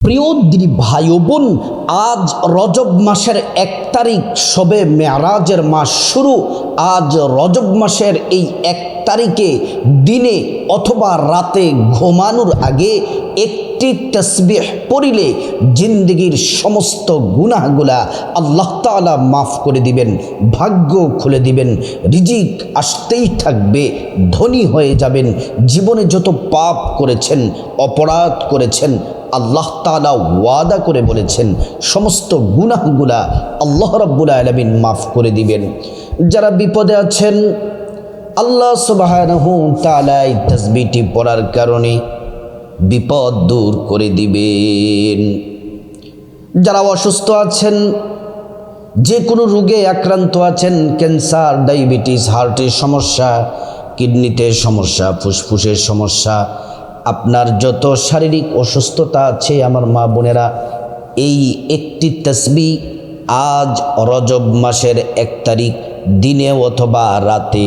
প্রিয় দিদি ভাই ও বোন, আজ রজব মাসের 1 তারিখ, সবে মেরাজের মাস শুরু। আজ রজব মাসের এই 1 তারিখে দিনে অথবা রাতে ঘুমানোর আগে একটি তাসবিহ পড়িলে জিন্দগির সমস্ত গুনাহগুলা আল্লাহ তাআলা মাফ করে দিবেন, ভাগ্য খুলে দিবেন, রিজিক আসতেই থাকবে, ধনী হয়ে যাবেন। জীবনে যত পাপ করেছেন, অপরাধ করেছেন, আল্লাহ তাআলা ওয়াদা করে বলেছেন সমস্ত গুনাহগুলা আল্লাহ রাব্বুল আলামিন মাফ করে দিবেন। যারা বিপদে আছেন আল্লাহ সুবহানাহু তাআলা এই তাসবিহটি পড়ার কারণে বিপদ দূর করে দিবেন। যারা অসুস্থ আছেন, যে কোনো রোগে আক্রান্ত আছেন, ক্যান্সার, ডায়াবেটিস, হার্টের সমস্যা, কিডনিতে সমস্যা, ফুসফুসের সমস্যা, আপনার যত শারীরিক অসুস্থতা আছে আমার মা বোনেরা, এই একটি তাসবিহ আজ রজব মাসের 1 তারিখ দিনে অথবা রাতে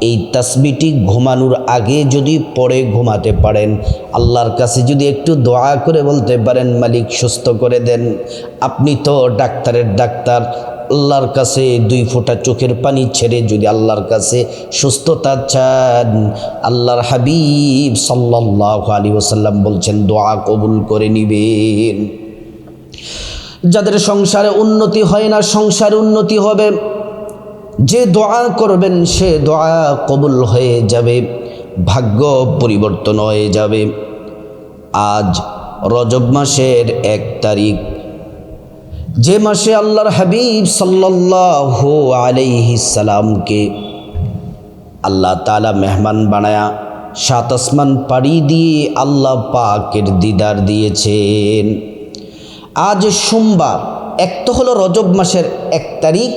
এই তাসবিহটি ঘুমানোর আগে যদি পড়ে ঘুমাতে পারেন, আল্লাহর কাছে যদি একটু দোয়া করে বলতে পারেন মালিক সুস্থ করে দেন। আপনি তো ডাক্তারের ডাক্তার, আল্লাহর কাছে 2 ফোঁটা চোখের পানি ছেড়ে যদি আল্লাহর কাছে সুস্থতা চান, আল্লাহর হাবিব সাল্লাল্লাহু আলাইহি ওয়াসাল্লাম বলছেন দোয়া কবুল করে নিবেন। যাদের সংসারে উন্নতি হয় না, সংসারে উন্নতি হবে। যে দোয়া করবেন সে দোয়া কবুল হয়ে যাবে, ভাগ্য পরিবর্তন হয়ে যাবে। আজ রজব মাসের 1 তারিখ, যে মাসে আল্লাহর হাবিব সাল্লাল্লাহু আলাইহি সাল্লামকে আল্লাহ তাআলা মেহমান বানায়া 7 আসমান পাড়ি দিয়ে আল্লাহ পাকের দিদার দিয়েছেন। আজ সোমবার, এক তো হলো রজব মাসের 1 তারিখ,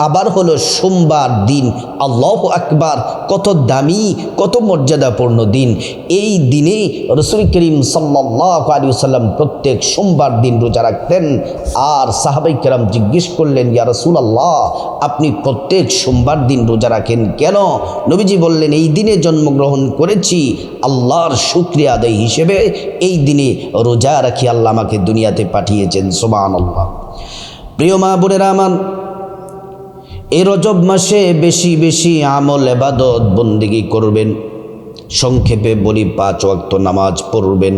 আবার হলো সোমবার দিন। আল্লাহু আকবার, কত দামি, কত মর্যাদাপূর্ণ দিন। এই দিনে রাসূল করিম সাল্লাল্লাহু আলাইহি ওয়াসাল্লাম প্রত্যেক সোমবার দিন রোজা রাখতেন। আর সাহাবায়ে কেরাম জিজ্ঞেস করলেন, ইয়া রাসূলুল্লাহ, আপনি প্রত্যেক সোমবার দিন রোজা রাখেন কেন? নবীজি বললেন, এই দিনে জন্মগ্রহণ করেছি, আল্লাহর শুকরিয়া আদায় হিসেবে এই দিনে রোজা রাখি আল্লাহ আমাকে দুনিয়াতে পাঠিয়েছেন। সুবহানাল্লাহ। প্রিয় মা বোনেরা আমার, এই রজব মাসে বেশি বেশি আমল ইবাদত বন্দেগী করবেন। সংক্ষেপে বলি, 5 ওয়াক্ত নামাজ পড়বেন,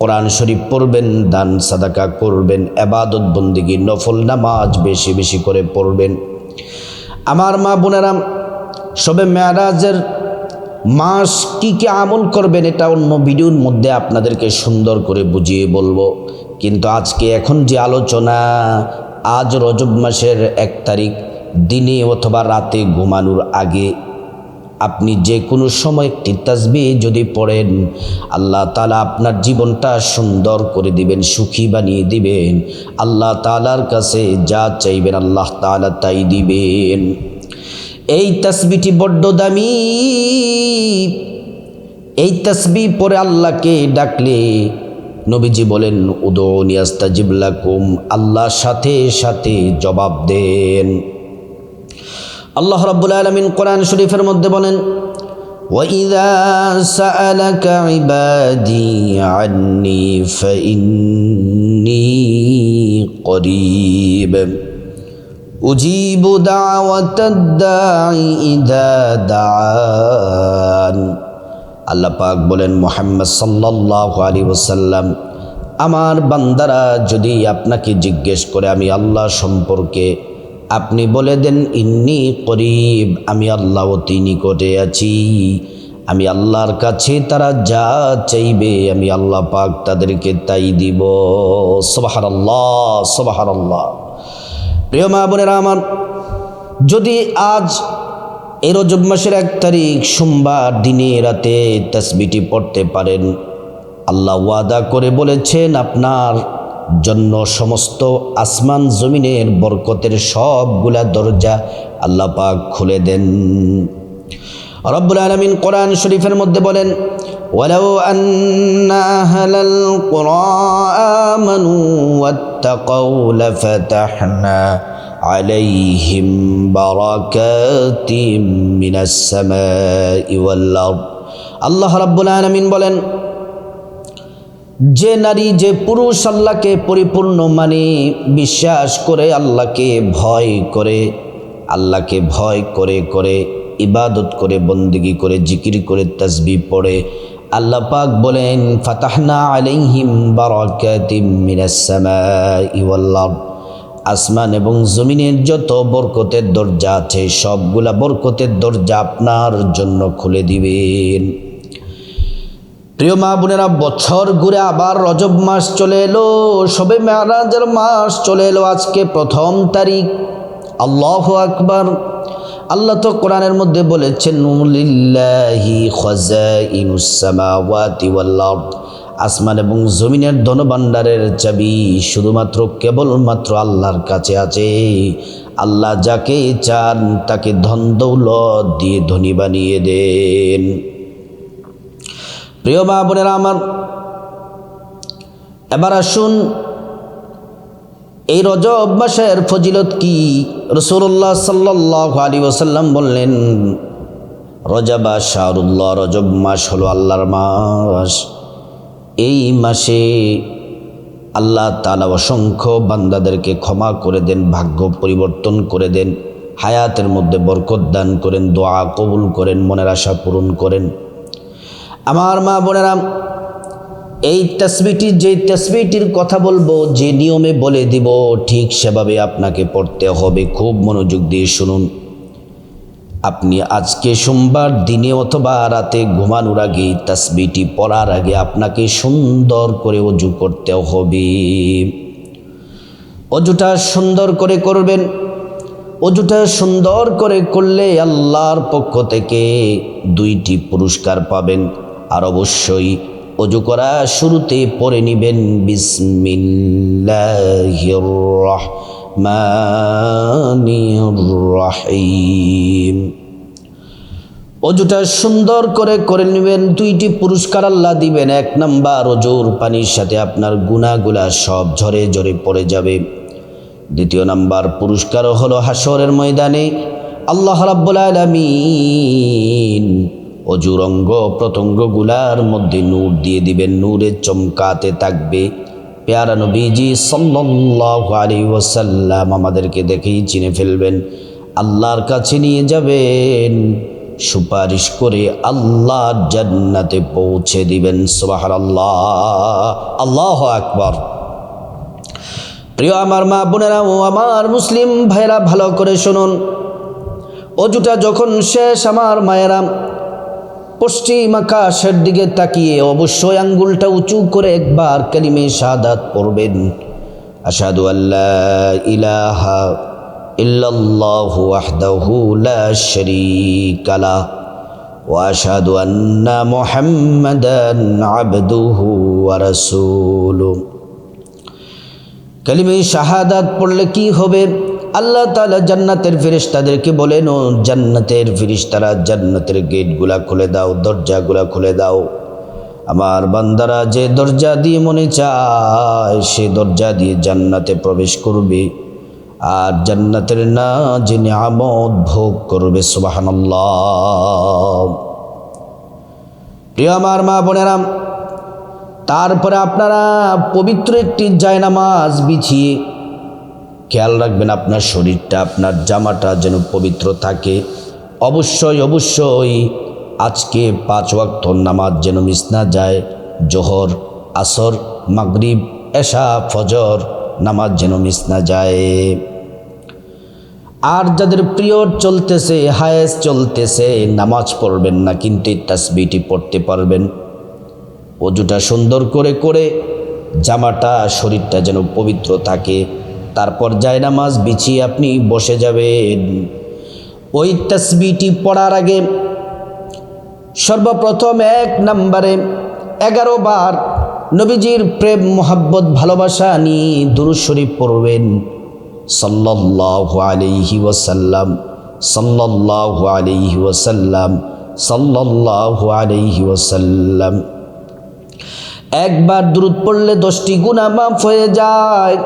কোরআন শরীফ পড়বেন, দান সাদাকা করবেন, ইবাদত বন্দেগী নফল নামাজ বেশি বেশি করে পড়বেন। আমার মা বোনেরা, সবে মেরাজের মাস কি কি আমল করবেন এটা অন্য ভিডিওর মধ্যে আপনাদেরকে সুন্দর করে বুঝিয়ে বলবো। কিন্তু আজকে এখন যে আলোচনা, আজ রজব মাসের 1 তারিখ দিনে অথবা রাতে ঘুমানোর আগে আপনি যে কোনো সময় একটি তাসবিহ যদি পড়েন, আল্লাহ তাআলা আপনার জীবনটা সুন্দর করে দিবেন, সুখী বানিয়ে দিবেন। আল্লাহ তাআলার কাছে যা চাইবেন আল্লাহ তাআলা তাই দিবেন। এই তাসবিহটি বড্ড দামি। এই তাসবিহ পড়ে আল্লাহকে ডাকলে নবীজি বলেন, উদউনি আস্তাজিব লাকুম, আল্লাহর সাথে সাথে জবাব দেন। আল্লাহ রাব্বুল আলামিন কোরআন শরীফের মধ্যে বলেন, ওয়াইযা সাআলাকা ইবাদি আন্নী ফাইন্নী করিব উজিবু দাওয়াতাদ দাঈ ইযা দাআন। আল্লাহ পাক বলেন, মুহাম্মদ সাল্লাল্লাহু আলাইহি ওয়াসাল্লাম, আমার বান্দারা যদি আপনাকে জিজ্ঞেস করে আমি আল্লাহ সম্পর্কে, আপনি বলে দেন ইন্নী করিব, আমি আল্লাহ অতি নিকটে আছি। আমি আল্লাহর কাছে তারা যা চাইবে আমি আল্লাহ পাক তাদেরকে তাই দিব। সুবহানাল্লাহ, সুবহানাল্লাহ। প্রিয় মা বোনেরা আমার, যদি আজ এই রজব মাসের 1 তারিখ সোমবার দিনে রাতে তাসবিহটি পড়তে পারেন, আল্লাহ ওয়াদা করে বলেছেন আপনার জন্য সমস্ত আসমান জমিনের বরকতের সবগুলা দরজা আল্লাহ পাক খুলে দেন। রব্বুল আলামিন কোরআন শরীফের মধ্যে বলেন, ওয়ালাউ আন্না আহলাল কুরা আমানু ওয়াত্তাকাউ লাফাতাহনা আলাইহিম বারাকাতিম মিনাস সামাই ওয়াল আরদ। আল্লাহ রাব্বুল আলামিন বলেন, যে নারী যে পুরুষ আল্লাহকে পরিপূর্ণ মানে বিশ্বাস করে আল্লাহকে ভয় করে ইবাদত করে বন্দেগী করে জিকির করে তাসবিহ পড়ে, আল্লাহ পাক বলেন ফাতাহনা আলাইহিম বারাকাতিম মিনাস সামাই ওয়াল আরদ, আসমান এবং জমিনের যত বরকতের দরজা আছে সবগুলা বরকতের দরজা আপনার জন্য খুলে দিবেন। প্রিয় মা বোনেরা, বছর ঘুরে আবার রজব মাস চলে এলো, শবে মেরাজের মাস চলে এলো, আজকে প্রথম তারিখ। আল্লাহু আকবার। আল্লাহ তো কোরআনের মধ্যে বলেছেন লিল্লাহি খাযাইনুস সামাওয়াতি ওয়াল আরদ, আসমান এবং জমিনের ধনভাণ্ডারের চাবি শুধুমাত্র কেবলমাত্র আল্লাহর কাছে আছে। আল্লাহ যাকে চান তাকে ধন দৌলত দিয়ে ধনী বানিয়ে দেন। প্রিয় মা বোনেরা আমার, এবার আসুন এই রজব মাসের ফজিলত কি। রাসূলুল্লাহ সাল্লাল্লাহু আলাইহি ওয়াসাল্লাম বললেন রজবা শাহরুল্লাহ, রজব মাস হলো আল্লাহর মাস। এই মাসে আল্লাহ তাআলা অসংখ্য বান্দাদেরকে ক্ষমা করে দেন, ভাগ্য পরিবর্তন করে দেন, হায়াতের মধ্যে বরকত দান করেন, দোয়া কবুল করেন, মনের আশা পূরণ করেন। আমার মা বোনেরা, এই তাসবিহটির কথা বলবো, যে নিয়মে বলে দিব ঠিক সেভাবে আপনাকে পড়তে হবে। খুব মনোযোগ দিয়ে শুনুন। আপনি আজকে সোমবার দিনে অথবা রাতে ঘুমানোর আগে তাসবিহটি পড়ার আগে আপনাকে সুন্দর করে ওযু করতে হবে। ওযুটা সুন্দর করে করবেন। ওযুটা সুন্দর করে করলে আল্লাহর পক্ষ থেকে 2টি পুরস্কার পাবেন। আর অবশ্যই ওযু করা শুরুতে পড়ে নেবেন বিসমিল্লাহির রহমানির রহিম। ওযুটা সুন্দর করে করে নেবেন। 2টি পুরস্কার আল্লাহ দিবেন। 1 নাম্বার, ওযুর পানির সাথে আপনার গুনাহগুলা সব ঝরে ঝরে পড়ে যাবে। 2 নাম্বার পুরস্কার হলো হাসরের ময়দানে আল্লাহ রাব্বুল আলামিন ওযুর অঙ্গ প্রত্যঙ্গগুলার মধ্যে নূর দিয়ে দিবেন, নূরে চমকাতে থাকবে। পেয়ারা নবীজি সাল্লাল্লাহু আলাইহি ওয়াসাল্লাম আমাদেরকে দেখেই চিনে ফেলবেন, আল্লাহর কাছে নিয়ে যাবেন, সুপারিশ করে আল্লাহ জান্নাতে পৌঁছে দিবেন। সুবহানাল্লাহ, আল্লাহু আকবার। প্রিয় আমার মা বোনেরা ও আমার মুসলিম ভাইরা, ভালো করে শুনুন। ওযুটা যখন শেষ, আমার মায়েরা, পশ্চিম আকাশের দিকে তাকিয়ে অবশ্যই আঙ্গুলটা উঁচু করে একবার কালিমে শাহাদাত পড়বেন। আশহাদু আল্লা ইলাহা ইল্লাল্লাহু ওয়াহদাহু লা শারীকা লাহু ওয়া আশহাদু আন্না মুহাম্মাদান আবদুহু ওয়া রাসূলুহু। কালিমে শাহাদাত পড়লে কি হবে? আল্লাহ তাআলা জান্নাতের ফেরেশতাদেরকে বলেন, ও জান্নাতের ফেরেশতারা, জান্নাতের গেটগুলা খুলে দাও, দরজাগুলা খুলে দাও। আমার বান্দারা যে দরজা দিয়ে মনে চায় সে দরজা দিয়ে জান্নাতে প্রবেশ করবে আর জান্নাতের না যে নিয়ামত ভোগ করবে। সুবহানাল্লাহ। প্রিয় আমার মা বোনেরা, তারপরে আপনারা পবিত্র একটি জায়নামাজ বিছিয়ে খেয়াল রাখবেন আপনার শরীরটা, আপনার জামাটা যেন পবিত্র থাকে। অবশ্যই অবশ্যই আজকে 5 ওয়াক্ত নামাজ যেন মিস না যায়। জোহর, আসর, মাগরিব, এশা, ফজর নামাজ যেন মিস না যায়। আর যাদের পিরিয়ড চলতেছে, হায়েজ চলতেছে, নামাজ পড়বেন না, কিন্তু এই তাসবিহটি পড়তে পারবেন। ওযুটা সুন্দর করে করে জামাটা, শরীরটা যেন পবিত্র থাকে। তারপর জায়নামাজ বিছিয়ে আপনি বসে যাবেন। ওই তাসবিহটি পড়ার আগে সর্বপ্রথম 1 নম্বরে 11 বার নবীজির প্রেম, মোহাব্বত, ভালোবাসা নিয়ে দুরূদ শরীফ পড়বেন। সাল্লাল্লাহু আলাইহি ওয়াসাল্লাম, সাল্লাল্লাহু আলাইহি ওয়াসাল্লাম, সাল্লাল্লাহু আলাইহি ওয়াসাল্লাম। একবার দুরূদ পড়লে 10টি গুনাহ মাফ হয়ে যায়,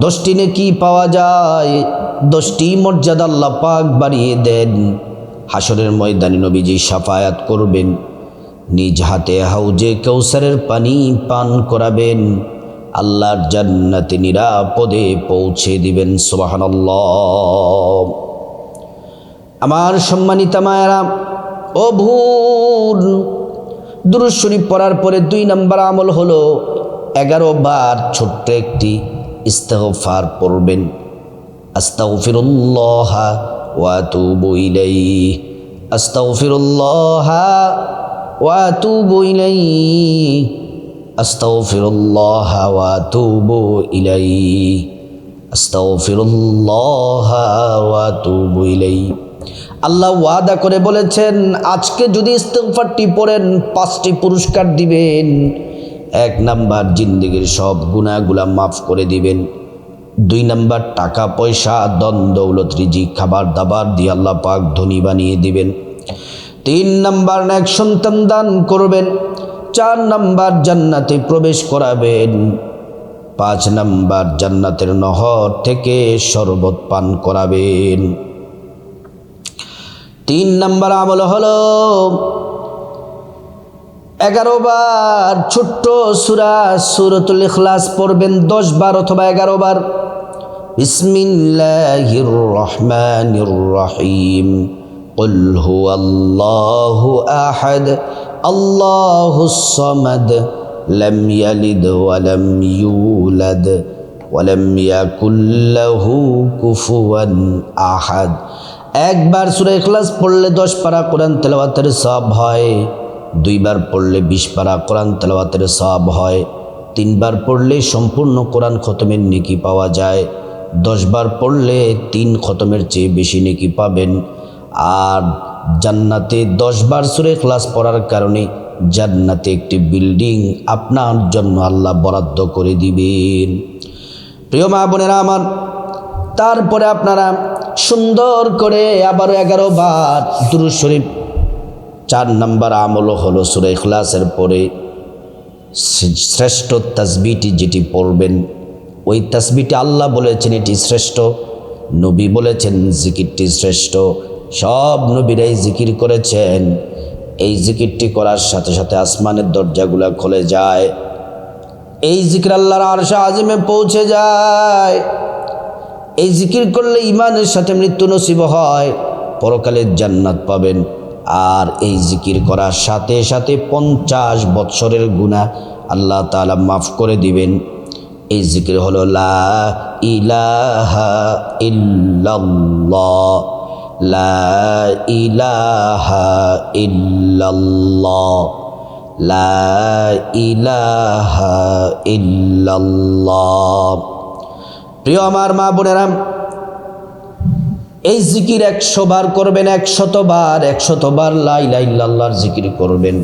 10টি নেকি পাওয়া যায়, 10টি মর্যাদা আল্লাহ পাক বাড়িয়ে দেন। হাসরের ময়দানে নবীজি শাফায়াত করবেন। নিজ হাতে হাউজে কাউসারের পানি পান করাবেন, আল্লাহর জান্নাতে নিরাপদে পৌঁছে দিবেন। সুবহানাল্লাহ। আমার সম্মানিতা মায়েরা ও বোন, দুরূদ শরীফ পড়ার পরে 2 নম্বর আমল হলো 11 বার ছোট্ট একটি ইস্তিগফার পড়বেন। আস্তাগফিরুল্লাহ ওয়া আতুবু ইলাইহি, আস্তাগফিরুল্লাহ ওয়া আতুবু ইলাইহি, আস্তাগফিরুল্লাহ ওয়া আতুবু ইলাইহি, আস্তাগফিরুল্লাহ ওয়া আতুবু ইলাইহি। আল্লাহ ওয়াদা করে বলেছেন, আজকে যদি ইস্তিগফারটি পড়েন 5টি পুরস্কার দিবেন। 1 নাম্বার, জিন্দেগির সব গুনাহগুলা মাফ করে দিবেন। 2 নাম্বার, টাকা পয়সা ধন দৌলত রিজিক খাবার দাবার দিয়ে আল্লাহ পাক ধনী বানিয়ে দিবেন। 3 নাম্বার, নেক সন্তান দান করবেন। 4 নাম্বার, জান্নাতে প্রবেশ করাবেন। 5 নাম্বার, জান্নাতের নহর থেকে শরবত পান করাবেন। 3 নাম্বার আমল হলো 11 বার ছোট্ট সূরাতুল ইখলাস পড়বেন 10 বার অথবা 11 বার। বিসমিল্লাহির রহমানির রহিম। কুল হুয়াল্লাহু আহাদ আল্লাহুস সামাদ লাম ইয়ালিদ ওয়া লাম ইউলাদ ওয়া লাম ইয়াকুল লাহু কুফুয়ান আহাদ। 1 বার সূরা ইখলাস পড়লে 10 পারা কোরআন তেলাওয়াতের সওয়াব হয়। 2 বার পড়লে 20 পারা কোরআন তেলাওয়াতের সওয়াব হয়। 3 বার পড়লে সম্পূর্ণ কোরআন খতমের নেকি পাওয়া যায়। 10 বার পড়লে 3 খতমের চেয়ে বেশি নেকি পাবেন। আর জান্নাতে 10 বার সূরা ইখলাস পড়ার কারণে জান্নাতে একটি বিল্ডিং আপনার জন্য আল্লাহ বরাদ্দ করে দিবেন। প্রিয় মা বোনেরা আমার, তারপরে আপনারা সুন্দর করে আবারও 11 বার দুরূদ শরীফ। 4 নম্বর আমল হলো সূরা ইখলাসের পরে শ্রেষ্ঠ তাসবিহটি যেটি পড়বেন, ওই তাসবিহটি আল্লাহ বলেছেন এটি শ্রেষ্ঠ, নবী বলেছেন জিকিরটি শ্রেষ্ঠ। সব নবীরাই জিকির করেছেন। এই জিকিরটি করার সাথে সাথে আসমানের দরজাগুলো খুলে যায়। এই জিকির আল্লাহর আরশে আজিমে পৌঁছে যায়। এই জিকির করলে ইমানের সাথে মৃত্যু নসিব হয়, পরকালের জান্নাত পাবেন। আর এই জিকির করার সাথে সাথে 50 বৎসরের গুনাহ আল্লাহ তাআলা মাফ করে দিবেন। এই জিকির হলো লা ইলাহা ইল্লাল্লাহ, লা ইলাহা ইল্লাল্লাহ, লা ইলাহা ইল্লাল্লাহ। প্রিয় আমার মা বোনেরা, এই জিকির 100 বার করবেন, 100 বার 100 বার লা ইলাহা ইল্লাল্লাহর জিকির করবেন।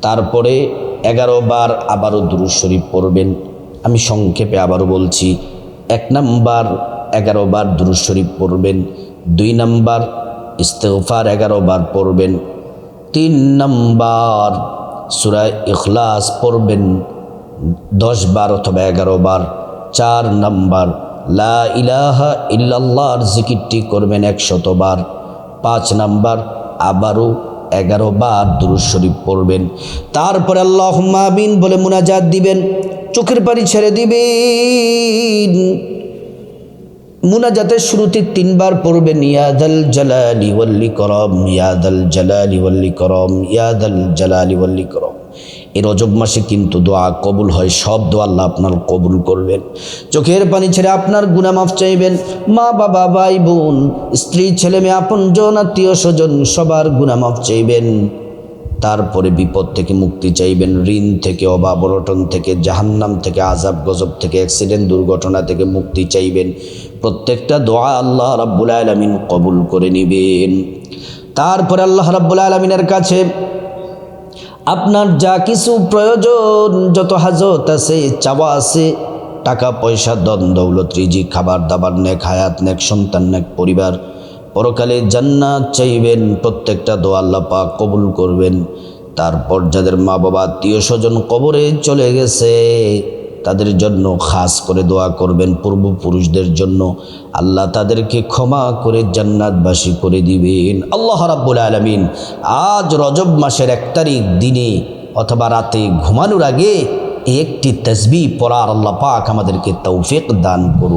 তারপরে 11 বার আবারও দুরূদ শরীফ পড়বেন। আমি সংক্ষেপে আবারও বলছি। 1 নাম্বার 11 বার দুরূদ শরীফ পড়বেন। 2 নাম্বার ইস্তিগফার 11 বার পড়বেন। 3 নাম্বার সূরা ইখলাস পড়বেন 10 বার অথবা 11 বার। 4 নাম্বার লা ইলাহা ইল্লাল্লাহর জিকিরটি করবেন 100 বার। 5 নাম্বার আবারও 11 বার দুরূদ শরীফ পড়বেন। তারপরে আল্লাহুম্মা আমিন বলে মুনাজাত দিবেন, চোখের পানি ছেড়ে দিবেন। মুনাজাতের শুরুতে 3 বার পড়বেন ইয়া যাল জালালি ওয়াল ইকরাম, ইয়া যাল জালালি ওয়াল ইকরাম, ইয়া যাল জালালি ওয়াল ইকরাম। এই রজব মাসে কিন্তু দোয়া কবুল হয়, সব দোয়া আল্লাহ আপনার কবুল করবেন। চোখের পানি ছেড়ে আপনার গুনাহ মাফ চাইবেন। মা বাবা ভাই বোন স্ত্রী ছেলে মেয়ে আপনজন আত্মীয় স্বজন সবার গুনাহ মাফ চাইবেন। তারপরে বিপদ থেকে মুক্তি চাইবেন, ঋণ থেকে, অভাব অনটন থেকে, জাহান্নাম থেকে, আযাব গজব থেকে, অ্যাক্সিডেন্ট দুর্ঘটনা থেকে মুক্তি চাইবেন। প্রত্যেকটা দোয়া আল্লাহ রাব্বুল আলামিন কবুল করে নেবেন। তারপরে আল্লাহ রাব্বুল আলামিনের কাছে আপনার যা কিছু প্রয়োজন, যত হাজত আছে, চাওয়া আছে, টাকা পয়সা ধন দৌলত রিজিক খাবার দাবার, নেক হায়াত, নেক সন্তান, নেক পরিবার, পরকালে জান্নাত চাইবেন। প্রত্যেকটা দোয়া আল্লাহ পাক কবুল করবেন। তারপর যাদের মা বাবা আত্মীয় স্বজন কবরে চলে গেছে তাদের জন্য খাস করে দোয়া করবেন। পূর্বপুরুষদের জন্য আল্লাহ তাদেরকে ক্ষমা করে জান্নাতবাসী করে দিবেন। আল্লাহ রাব্বুল আলামিন আজ রজব মাসের 1 তারিখ দিনে অথবা রাতে ঘুমানোর আগে একটি তাসবিহ পড়ার আল্লাহ পাক আমাদেরকে তৌফিক দান করুন।